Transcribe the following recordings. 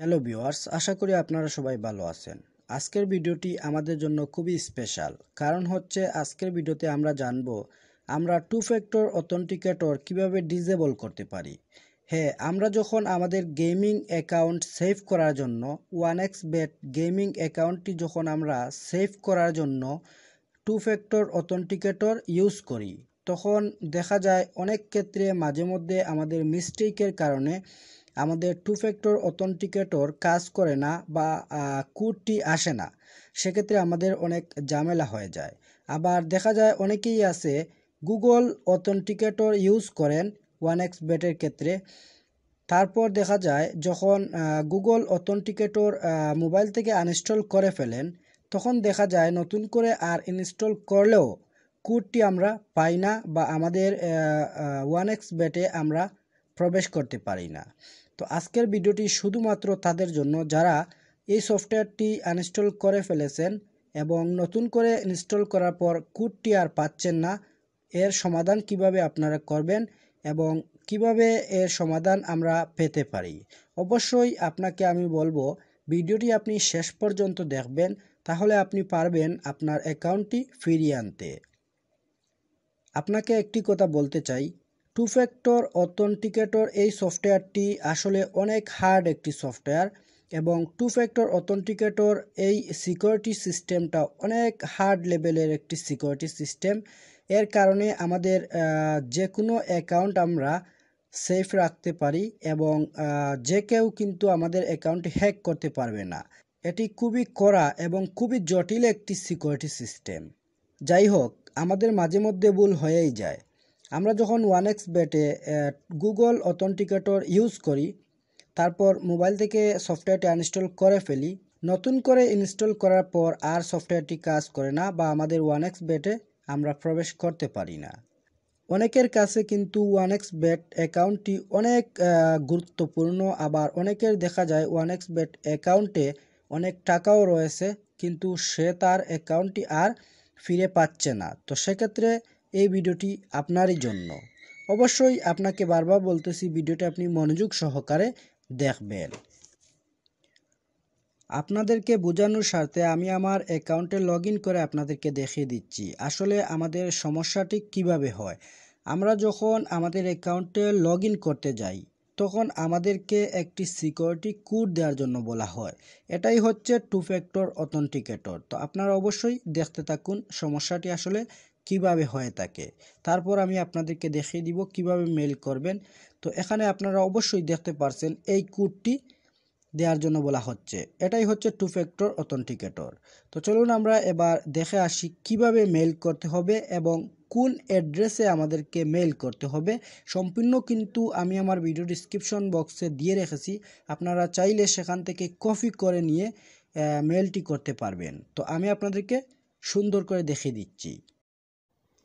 Hello viewers, আশা করি আপনারা সবাই ভালো আছেন। আজকের ভিডিওটি আমাদের জন্য খুবই স্পেশাল। কারণ হচ্ছে আজকের ভিডিওতে আমরা জানব আমরা টু ফ্যাক্টর অথেন্টিকেটর কিভাবে ডিসেবল করতে পারি। হ্যাঁ, আমরা যখন আমাদের গেমিং অ্যাকাউন্ট সেভ করার জন্য 1xbet গেমিং অ্যাকাউন্টটি যখন আমরা সেভ করার জন্য টু ফ্যাক্টর অথেন্টিকেটর ইউজ করি, তখন দেখা যায় অনেক ক্ষেত্রে মাঝে মধ্যে আমাদের মিস্টেকের কারণে আমাদের টু ফ্যাক্টর অথেন্টিকেটর কাজ করে না বা কোডটি আসে না। সেক্ষেত্রে আমাদের অনেক ঝামেলা হয়ে যায়। আবার দেখা যায় অনেকেই আছে গুগল অথেন্টিকেটর ইউজ করেন 1xbet-এর ক্ষেত্রে। তারপর দেখা যায় যখন গুগল অথেন্টিকেটর মোবাইল থেকে আনইনস্টল করে ফেলেন, তখন দেখা যায় নতুন করে আর ইনস্টল করলেও কোডটি আমরা পাই না বা আমাদের 1xbet-এ আমরা প্রবেশ করতে পারি না। তো আজকের ভিডিওটি শুধুমাত্র তাদের জন্য যারা এই সফটওয়্যারটি আনইনস্টল করে ফেলেছেন এবং নতুন করে ইনস্টল করার পর কোডটি আর পাচ্ছেন না। এর সমাধান কিভাবে আপনারা করবেন এবং কিভাবে এর সমাধান আমরা পেতে পারি। অবশ্যই আপনাকে আমি বলবো ভিডিওটি আপনি শেষ পর্যন্ত দেখবেন, তাহলে আপনি পারবেন আপনার অ্যাকাউন্টটি ফিরিয়ে আনতে। আপনাকে একটি কথা বলতে চাই, টু ফ্যাক্টর অথেন্টিকেটর এই সফটওয়্যারটি আসলে অনেক হার্ড একটি সফটওয়্যার এবং টু ফ্যাক্টর অথেন্টিকেটর এই সিকিউরিটি সিস্টেমটা অনেক হার্ড লেভেলের একটি সিকিউরিটি সিস্টেম। এর কারণে আমাদের যে কোনো অ্যাকাউন্ট আমরা সেফ রাখতে পারি এবং যে কেউ কিন্তু আমাদের অ্যাকাউন্ট হ্যাক করতে পারবে না। এটি খুবই কড়া এবং খুবই জটিল একটি সিকিউরিটি সিস্টেম। যাই হোক, আমাদের মাঝে মধ্যে ভুল হয়েই যায়। আমরা যখন 1xbet-এ গুগল অথেন্টিকেটর ইউজ করি, তারপর মোবাইল থেকে সফটওয়্যারটি আনইনস্টল করে ফেলি, নতুন করে ইনস্টল করার পর আর সফটওয়্যারটি কাজ করে না বা আমাদের 1xbet-এ আমরা প্রবেশ করতে পারি না। অনেকের কাছে কিন্তু 1xbet অ্যাকাউন্টটি অনেক গুরুত্বপূর্ণ, আবার অনেকের দেখা যায় 1xbet অ্যাকাউন্টে অনেক টাকাও রয়েছে, কিন্তু সে তার অ্যাকাউন্টটি আর ফিরে পাচ্ছে না। তো সেক্ষেত্রে এই ভিডিওটি আপনারই জন্য। অবশ্যই আপনাকে বারবার বলতেছি ভিডিওটি আপনি মনোযোগ সহকারে দেখবেন। আপনাদেরকে বোঝানোর স্বার্থে আমি আমার অ্যাকাউন্টে লগ ইন করে আপনাদেরকে দেখিয়ে দিচ্ছি আসলে আমাদের সমস্যাটি কিভাবে হয়। আমরা যখন আমাদের অ্যাকাউন্টে লগ ইন করতে যাই, তখন আমাদেরকে একটি সিকিউরিটি কোড দেওয়ার জন্য বলা হয়। এটাই হচ্ছে টু ফ্যাক্টর অথেন্টিকেটর। তো আপনারা অবশ্যই দেখতে থাকুন সমস্যাটি আসলে কিভাবে হয়ে থাকে। তারপর আমি আপনাদেরকে দেখিয়ে দিব কিভাবে মেইল করবেন। তো এখানে আপনারা অবশ্যই দেখতে পারছেন এই কোডটি দেওয়ার জন্য বলা হচ্ছে। এটাই হচ্ছে টু ফ্যাক্টর অথেন্টিকেটর। তো চলুন আমরা এবার দেখে আসি কিভাবে মেইল করতে হবে এবং কোন অ্যাড্রেসে আমাদেরকে মেইল করতে হবে। সম্পূর্ণ কিন্তু আমি আমার ভিডিও ডিসক্রিপশন বক্সে দিয়ে রেখেছি, আপনারা চাইলে সেখান থেকে কপি করে নিয়ে মেইলটি করতে পারবেন। তো আমি আপনাদেরকে সুন্দর করে দেখিয়ে দিচ্ছি।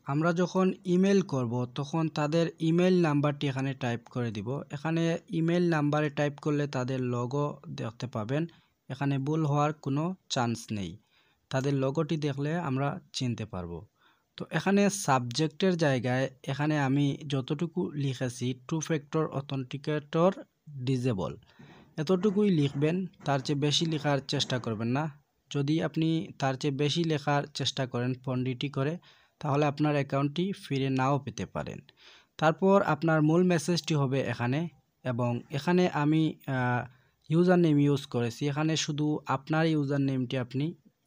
আমরা যখন ইমেল করব, তখন তাদের ইমেল নাম্বারটি এখানে টাইপ করে দিব। এখানে ইমেল নাম্বারে টাইপ করলে তাদের লোগো দেখতে পাবেন। এখানে ভুল হওয়ার কোনো চান্স নেই। তাদের লোগোটি দেখলে আমরা চিনতে পারবো। তো এখানে সাবজেক্টের জায়গায় এখানে আমি যতটুকু লিখেছি টু ফ্যাক্টর অথেন্টিকেটর ডিসেবল, এতটুকুই লিখবেন। তার চেয়ে বেশি লেখার চেষ্টা করবেন না। যদি আপনি তার চেয়ে বেশি লেখার চেষ্টা করেন পণ্ডিতি করে, তাহলে আপনার অ্যাকাউন্টটি ফিরে নাও পেতে পারেন। তারপর আপনার মূল মেসেজটি হবে এখানে, এবং এখানে আমি ইউজার নেম ইউজ করেছি। এখানে শুধু আপনার ইউজার নেমটি আপনি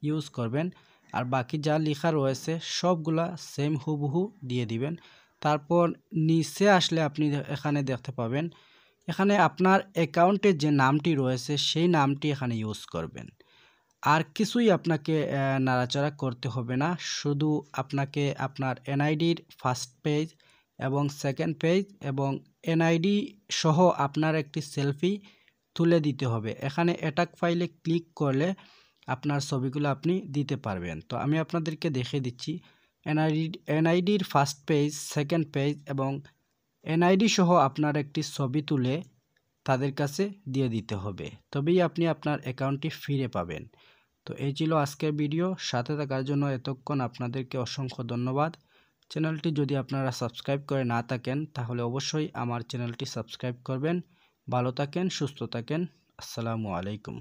ইউজ করবেন, আর বাকি যা লেখা রয়েছে সবগুলা সেম হুবহু দিয়ে দিবেন। তারপর নিচে আসলে আপনি এখানে দেখতে পাবেন, এখানে আপনার অ্যাকাউন্টে যে নামটি রয়েছে সেই নামটি এখানে ইউজ করবেন। আর কিছুই আপনাকে নাড়াচাড়া করতে হবে না। শুধু আপনাকে আপনার এনআইডির ফার্স্ট পেজ এবং সেকেন্ড পেজ এবং এনআইডি সহ আপনার একটি সেলফি তুলে দিতে হবে। এখানে অ্যাটাক ফাইলে ক্লিক করলে আপনার ছবিগুলো আপনি দিতে পারবেন। তো আমি আপনাদেরকে দেখিয়ে দিচ্ছি। এনআইডির ফার্স্ট পেজ, সেকেন্ড পেজ এবং এনআইডি সহ আপনার একটি ছবি তুলে তাদের কাছে দিয়ে দিতে হবে, তবেই আপনি আপনার অ্যাকাউন্টটি ফিরে পাবেন। তো এই ছিল আজকের ভিডিও। সাথে থাকার জন্য এতক্ষণ আপনাদেরকে অসংখ্য ধন্যবাদ। চ্যানেলটি যদি আপনারা সাবস্ক্রাইব করে না থাকেন, তাহলে অবশ্যই আমার চ্যানেলটি সাবস্ক্রাইব করবেন। ভালো থাকেন, সুস্থ থাকেন। আসসালামু আলাইকুম।